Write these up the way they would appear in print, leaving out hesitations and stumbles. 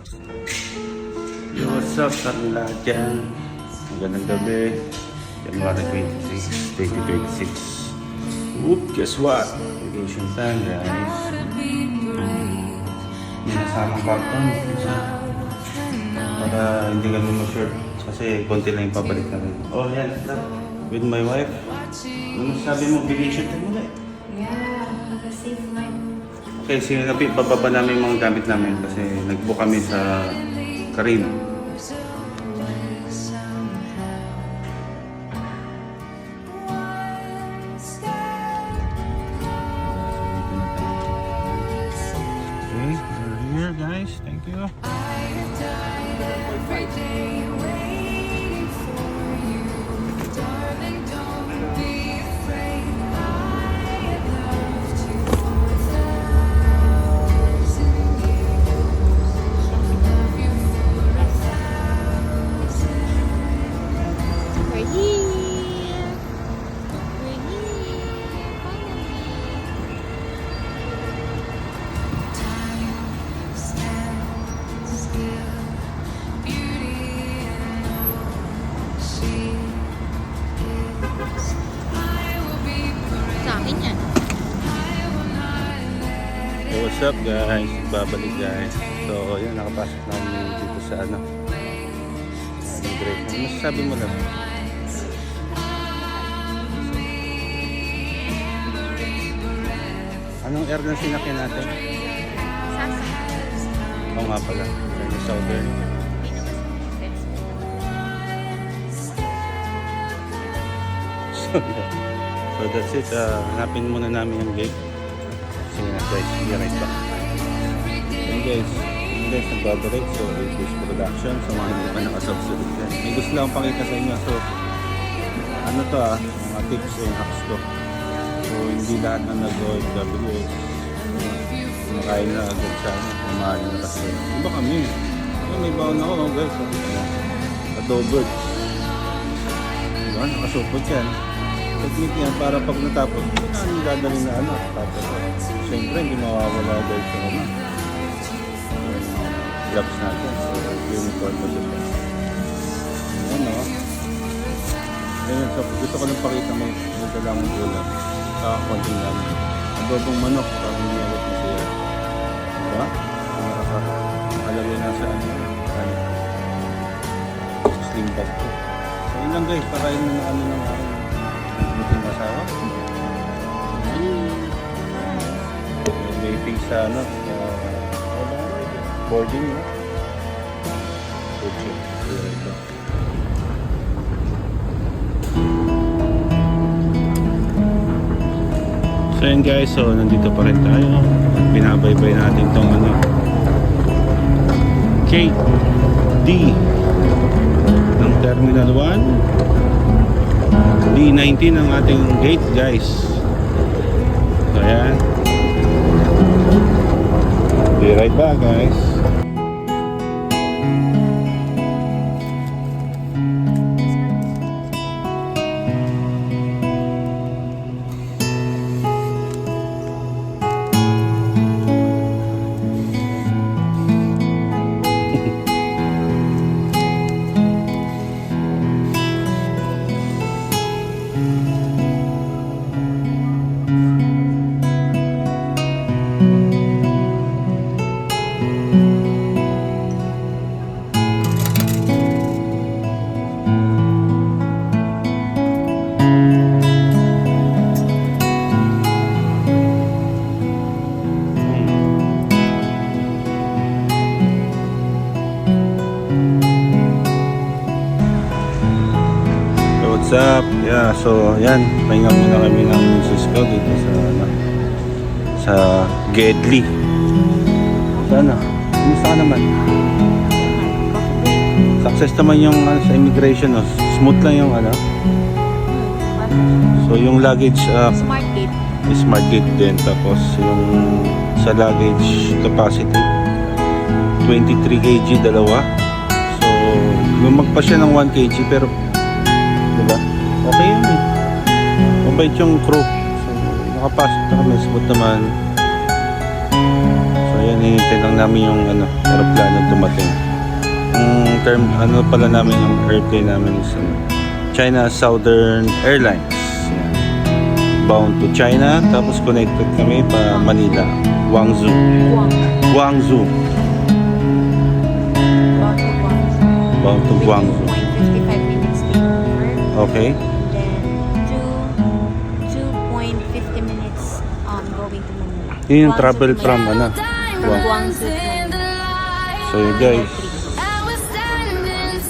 Yo, what's up sa lahat dyan? Magandang gabi. January 26, 2026. Oop, guess what? Vacation time, guys. May nasamang carton. Para hindi kami ma-short. Kasi konti lang yung pabalik namin. Oh, yan. With my wife. Ano sabi mo, vacation time muna eh? Yeah, safe flight. Okay, sige, bababa namin yung mga gamit namin kasi nag-book kami sa Karim. Okay, we're here guys. Thank you. So what's up guys? Babalik guys. So yun, nakapasok na kami dito sa ano. Immigration. Ano masasabi mo lang? Anong air na sinakyan natin? Sasa. Oo nga pala. Yung Southern. So that's it. Hanapin muna namin yung gate. Sige na guys, be right back. Ayan guys, yung guys nagbabarate. So it is production. So mga hindi pa nakasubscribe guys. May gusto lang pakita sa inyo. So ano to mga tips and hacks ko. So hindi lahat na nag-OFW is kumakain na agad sa kumakain na kasi. Iba kami. May baon ako guys. Adobo. Diba? Nakasupot yan. Technique yan para pag natapos, ang dadalhin na ano. Tapos, siyempre hindi mawawala guys yung ano. Gloves natin. So, uniform mo dito. Ayan o. Ayan, so gusto ko lang pakita may dalang ulam. Konting lang. Adobong manok. Parang hindi agad na siya. Diba? Nakalagay na sa ano. Sa slim bag ko. So, yun lang guys. Pakain mo na ano ng aking asawa. Waiting sa ano. Boarding no? Okay. Ito. So yun guys, so nandito pa rin tayo at binabaybay natin tong ano Gate D ng Terminal 1 D19 ang ating gate guys. So ayan, be right back guys. What's up? Yeah, so yan, pahinga muna kami ng misis ko dito sa Gedli. Sana, kumusta ka naman? Success naman yung sa immigration, no? Smooth lang yung ano. So yung luggage Smart gate. smart gate din, tapos yung sa luggage capacity 23 kg dalawa. So lumagpas siya ng 1 kg pero diba? Okay yun eh. Mabait yung crew. So, nakapasok na kami. Smooth naman. So, ayan. hinihintay lang namin yung aeroplano dumating. Ang term, pala namin yung airplane namin is China Southern Airlines. Yan. Bound to China, tapos connected kami pa Manila, Guangzhou. Guangzhou. Bound to Guangzhou. 2.55 minutes later. Okay. Then 2.50 minutes going to Manila. Yun yung travel Guangzhou to from Manila. ano. From Guangzhou to Manila. So yun guys.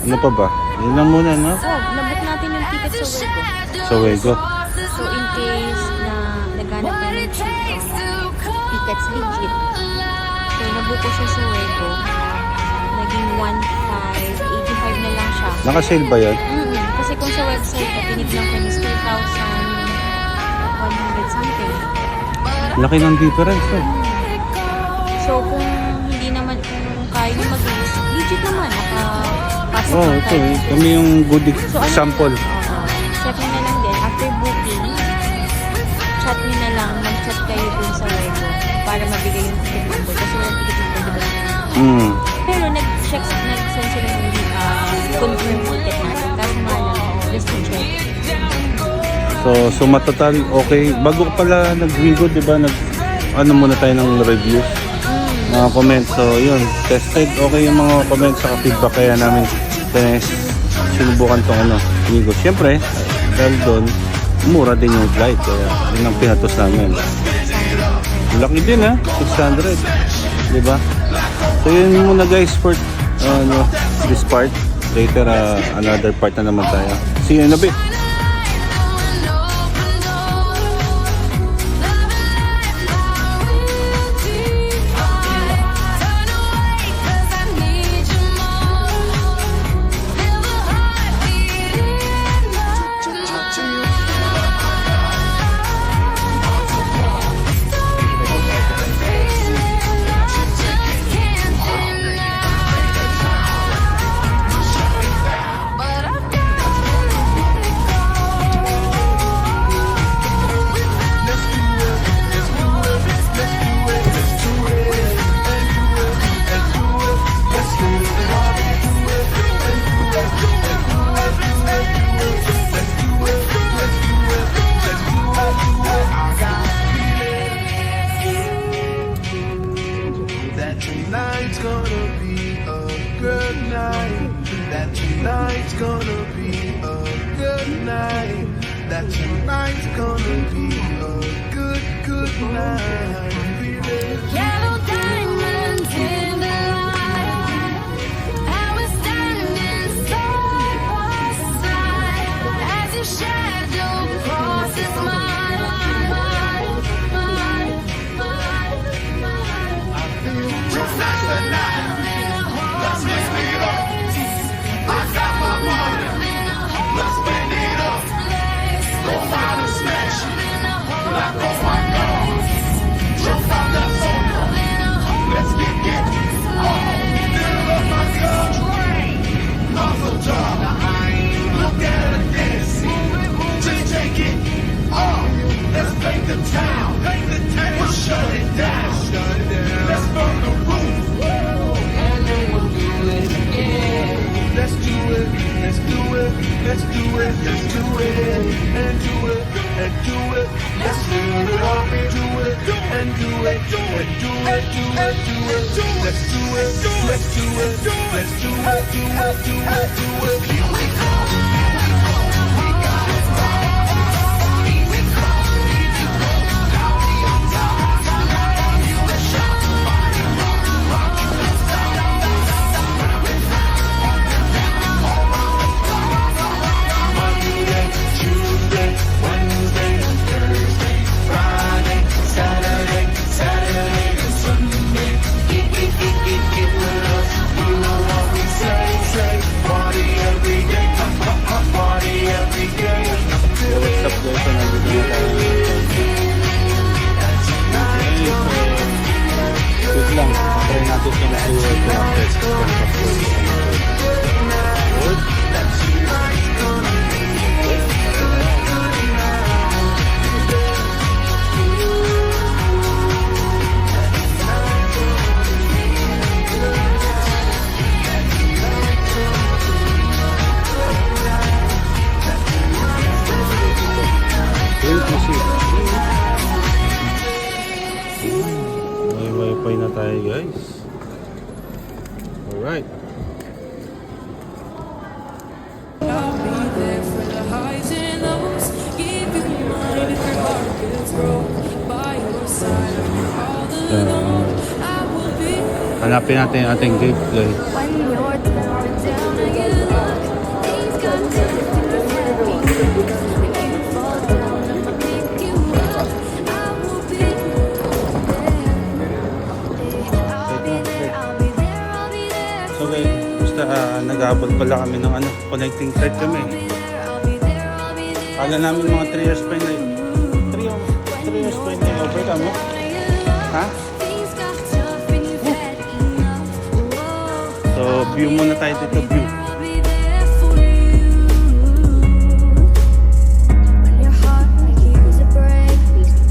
Ano pa ba? Yun lang muna, no? So, nabot natin yung ticket sa Wego. So Wego. So, in case na naghanap ka ng tickets legit. So, nabuko siya sa Wego. Naging 1,585 na lang siya. Naka-sale ba yun? Kasi kung sa website, tinignan ko is 2,100 something. Laki ng difference, eh. So, kung hindi naman, kung kaya nyo mag-list, legit naman. Naka-pass Oh, ito eh. Kami yung good example. Check nyo na lang din. After booking, chat nyo na lang. Mag-chat kayo dun sa Wego para mabigay yung ticket number. Kasi walang ticket number, diba? Pero nag-check, nag-send sila ng confirm ticket natin. Kaso nga lang, just to check. So matotal, okay. Bago ka pala nag-Wigo, di ba? Muna tayo ng reviews. Mga comments. So yun, tested. Okay yung mga comments sa feedback. Kaya namin sinubukan tong Wigo. Siyempre, dahil doon, mura din yung flight. Kaya yun ang pinatos namin. Laki din ha, 600. Di ba? So yun muna guys for this part. Later, another part na naman tayo. See you in a bit. Tonight's gonna be a good night. That tonight's gonna be a good night. That tonight's gonna be a good, good night. Yellow diamonds in the light. I was standing side by side as your shadow crosses mine. Just like the night. Let's mix it up. I got my money. Let's spend it up. Go find a smash. Knock off my guns. Jump out that sofa. Let's get fill up my cup. Muscle job. Look at it dancing. Just take it off. Let's paint the town. We'll shut it down. Let's burn the roof. And then we'll do it again. Let's do it. Let's do it. Let's do it. Let's do it. And do it. And do it. Let's do it up. Do it. And do it. And do it. Do it. Do it. Let's do it. Let's do it. Let's do it. Do it. Do it. Do it. Here we go. Party every Alright. I'll be there for the highs and lows. Give you mine if your heart gets broke. By your side, all alone. I will be Hanapin natin yung ating gate, guys. When you're down and down and you look, things got tough and you had me. When you fall down, I'ma pick you up. I will be there. I'll be there, I'll be there, I'll be there. So guys, basta nag-aabot pala kami ng connecting site kami. I'll be there, I'll be there. Kala namin mga 3 years pa yun. 3 years pa yun yung overcome mo. Ha? Things got tough and you've had enough. Whoa. So, view muna tayo dito, view. I'll be there for you. When your heart hears a break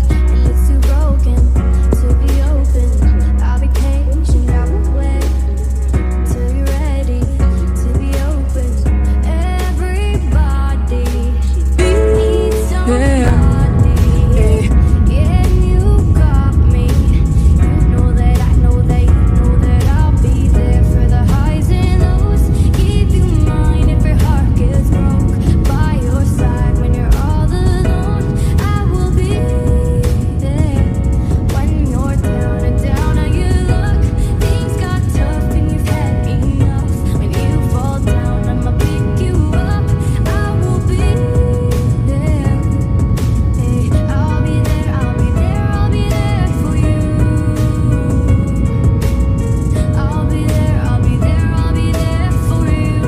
and it's too broken to be open, I'll be patient, I will wait till you're ready to be open. Everybody needs somebody. Yeah, you got me. You know that I know that you know that I'll be there for the highs and lows. Give you mine if your heart gets broke. By your side when you're all alone, I will be there. When you're down and down and you look, things got tough and you've had enough. When you fall down, I'ma pick you up. I will be there. Hey, I'll be there, I'll be there, I'll be there for you. I'll be there, I'll be there, I'll be there for you.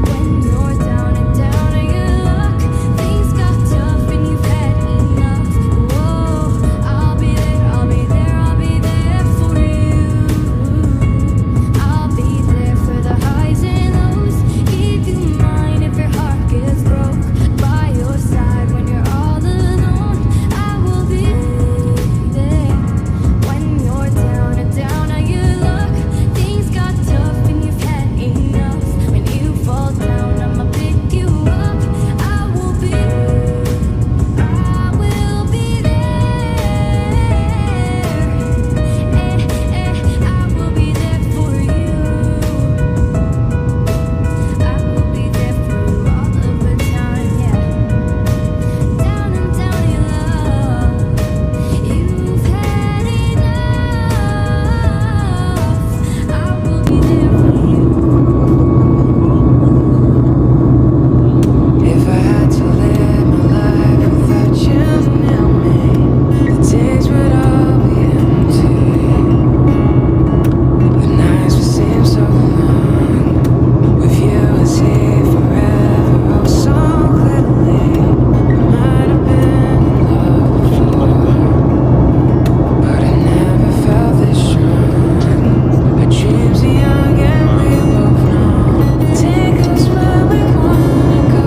When you're down and down and you look, things got tough and you've had enough. Whoa, I'll be there, I'll be there, I'll be there for you. I'll be there for the highs and lows. Give you mine if your heart gets broke. By your side when you're all alone, I will be there. When you're down and you look, things got tough and you've had enough. When you fall down, I'ma pick you up. I will be there. I will be there for you. I will be there for you all of the time, yeah. Down and down your love, you've had enough. I will be there for you. If I had to live my life without you near me, the days would all be empty. The nights would seem so long. With you, I see forever, oh so clearly. Might have been in love before, but I never felt this strong. Our dreams are young and we both know. Take us where we wanna go.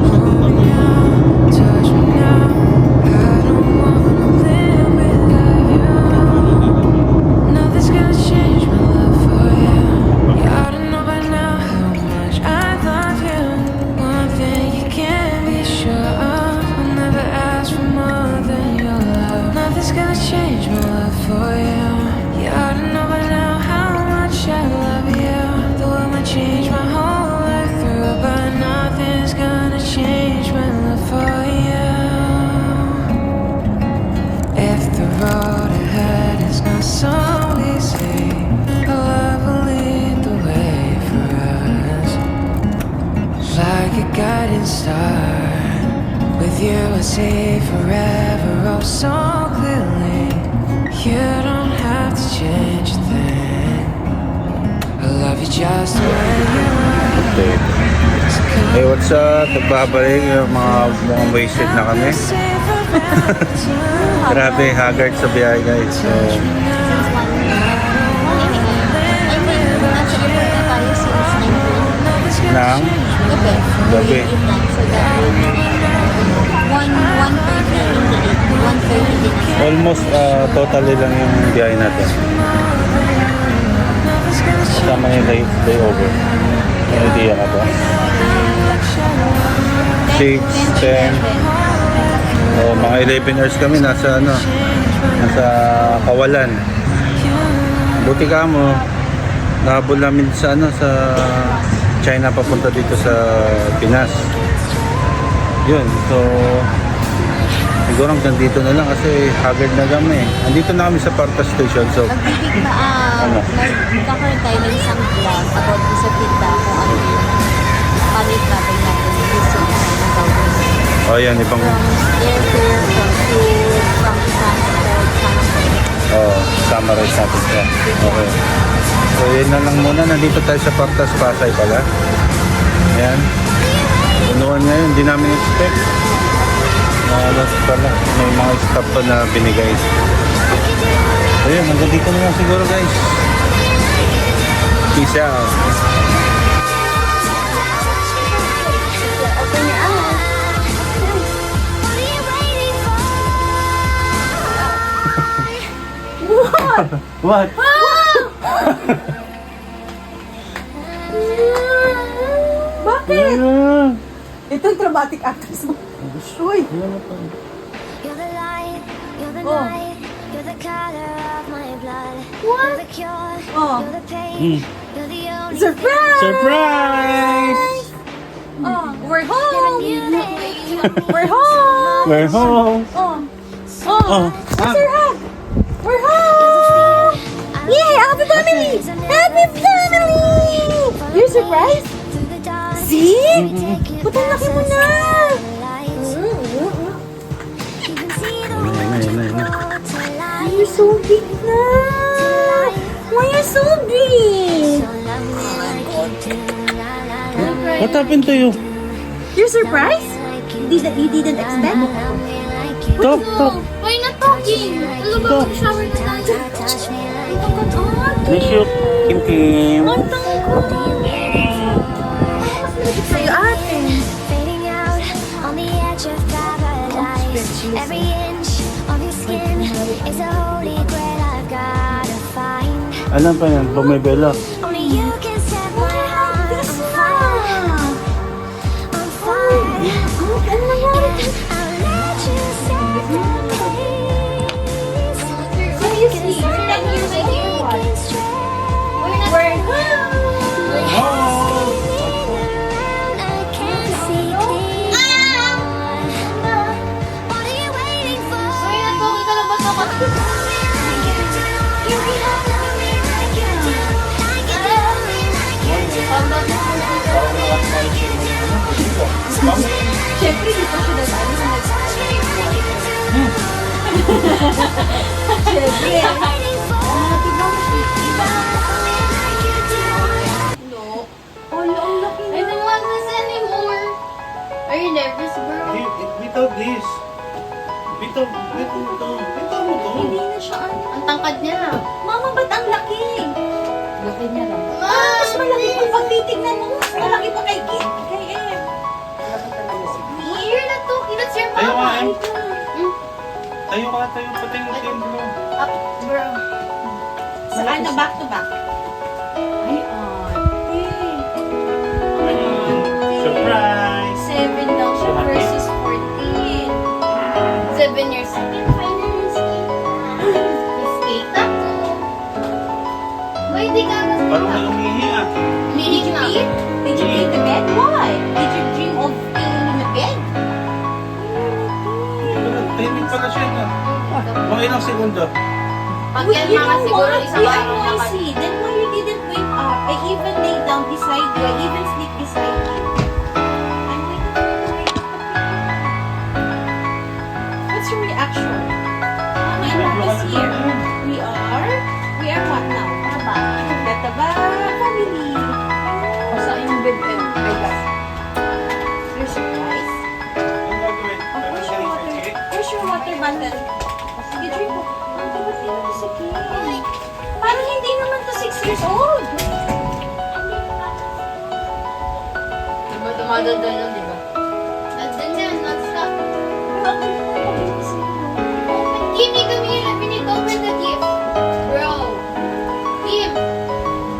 Hold me now, touch me now. I don't wanna live without you. Nothing's gonna change my love for you. You ought to know by now how much I love you. One thing you can be sure of, I'll never ask for more than your love. Nothing's gonna change my love for you. You ought to know by now how much I love you. The world might change my whole life through, but nothing's gonna change my love for you. If the road ahead is not so easy, love will lead the way for us. Like a guiding star, with you I see forever, oh so clearly. You don't have to change a thing. I love you just the way you are. Okay. Hey, what's up? Nagbabalik yung mga mukhang wasted na kami. Grabe, haggard sa biyahe guys. So, nang gabi. 1:30. Almost totally lang yung biyahe natin. Kasama yung layover. May idea ka ba? 6, 10. Mga 11 hours kami nasa Kawalan. Buti ka mo. nahabol namin sa ano sa China papunta dito sa Pinas. Yun, so siguro hanggang dito na lang kasi haggard na kami. Andito na kami sa Parta Station, so Ano? Nagkakaroon tayo ng isang vlog about sa kita kung ano yung paano yung travel natin this week na gawin. oh yan, ibang From airfare, from food, from transport, summarize natin siya. Okay. So yun na lang muna, nandito tayo sa Partas Pasay pala. Ayan. Unuan ngayon, hindi namin expect. Ano pala, may mga stop pa na binigay. Ayun, hanggang dito na lang siguro guys. Peace out. Open your eyes. What? Bakit? Ito yung dramatic actress mo. Uy! You're the light, you're the Oh. night, you're the color of my blood. You're the cure, Oh. you're the pain, you're the only Surprise! Surprise! Oh, we're home! music. We're home! We're home. Oh! Oh! Ah. Sir Hug! We're home! Yay! Happy family! Happy family! You're surprised? Through the dark, See? take Ba't ang laki mo na? light. You can see the Ayun na, ayun na, ayun na. road to light. You're so big na! Why you're so big? So love me like you do. La, la, love me What happened to you? You're surprised? like you You didn't expect? love me like you Talk, talk. Why not talking? Ano ba? Talk. Shower na tayo. touch me like Miss you, Kim Kim. Sa'yo ate. fading out on the edge of paradise. Every inch of your skin is a holy grail I've gotta find. Alam pa yan, bumibela. Only you can set my heart on fire. On fire. I'll let you set the pace. Seriously, you're 10 years old or what? We're I can't see clear. What are you waiting for? Sorry na to, kita na ba ito? Siyempre, di pa siya nagano sa Siyempre. No. Oh, ang laki I don't want this anymore. Are you nervous, bro? Bitaw this. Bitaw mo to. Hindi na siya ano. Ang tangkad niya. Mama, ba't ang laki? Laki niya lang. Ma! Mas malaki pa pag titignan mo. Mas malaki pa kay Em. You're not talking. That's your Tayo mama. ka, Em. Tayo ka, pati yung tempo. Up, bro. Sa ano, back to back. Ay, ate. Surprise! 7 daw siya versus 14. 7 years. Skate ako. Why di ka mas Parang may umihi ah. Lihig na. Did you pee in the bed? Why? Did you dream of peeing in the bed? Timing pala siya na. Mga ilang segundo. Pag yan You mga know siguro what? isang We are araw na noisy. Then why you didn't wake up? I even lay down beside you. I even sleep beside you. I'm waiting for you to wake up. What's your reaction? Mama and Papa is here. We are what now? Taba. Taba family. Sa inyong bed and my God. You're surprised? Where's your water bottle? Sige, drink mo. Water bottle. It's okay. Parang hindi naman to 6 years old. Diba dumadaldal lang, diba? Nandun yan, non-stop. Pero ang ganda ng pabilis niya. Kimmy, come here. We need to open the gift. Bro. Kim.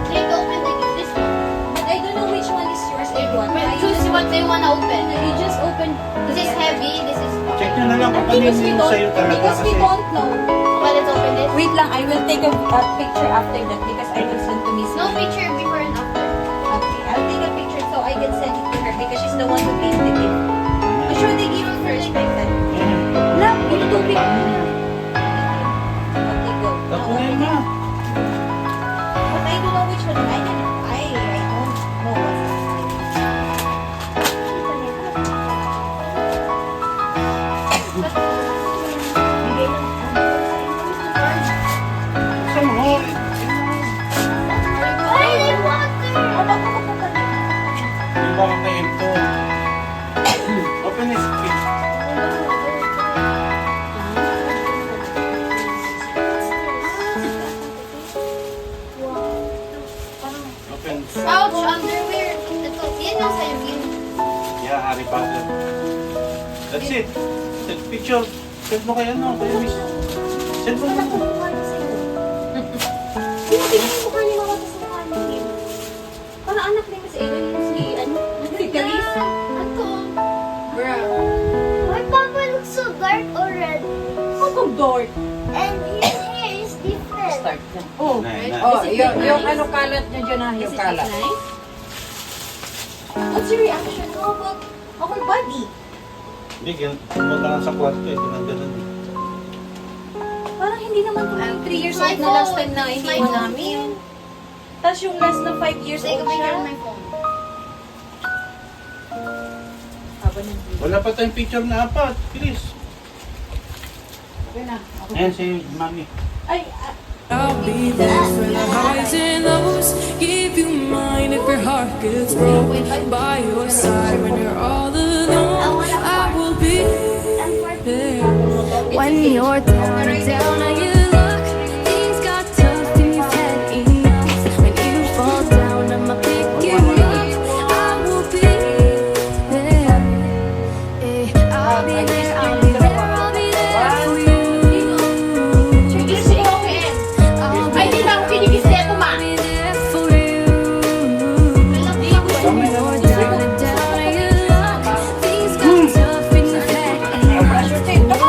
We need to open the gift. This one. But I don't know which one is yours. Everyone. Well, choose what they wanna open. You just open. This is heavy. This is... Check nyo na lang kung ano Because we yung don't, sa'yo talaga because we kasi don't know. Okay, let's open this. Wait lang, I will take a picture after that because I will send to Miss No, picture before and after. Okay, I'll take a picture so I can send it to her because she's the one who gave the gift. Sure, they give it first like that. Love, yung tubig. Okay, go. Tapunin mo. But I don't know which one. I don't know what's Saan mo? Ay, they water! Yung baka may ito. Open the screen. Open. Pouch, underwear. Ito, yan yung sa'yo, yun. Yeah, Harry Potter. That's it. Take picture. Send mo kay ano, kay Miss. Send mo lang. Sino tingin mo kanya mga sa mukha niya? Para anak niya si Ellen si ano? Si Kalis. Ako. Bruh. My papa looks so dark already. How come dark? And his hair is different. Start na. Oh. Nay, nay. Oh, yung ano kalat niya dyan Is yung it kalat. nice? What's your reaction? How about our body? Hindi, pumunta ka sa kwarto eh. Tinanggalan eh. Parang hindi naman ito 3 years My old na last phone. time na My iniwan phone. namin. Tapos yung last na 5 years Take a old picture siya. of my phone. Haba ng Wala pa tayong picture na apat. Bilis. Okay na. Ako. Ayan si Mami. Ay, I'll be there for the highs and lows. Give you mine if your heart gets broke. By your side when you're all alone. I will be there. When you're down and down and you look, things got tough and you've had enough. When you fall down, I'ma pick you up. I will be there. I'll be there, I'll be there, I'll be there for you. Sige, okay. I'll be Ay, di na ako pinibisaya ko, ma. be there for you. When you're down and down and you look, things got tough and you've had enough.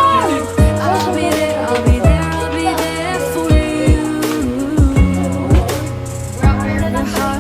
I'll be there, I'll be there, I'll be there for you. Your heart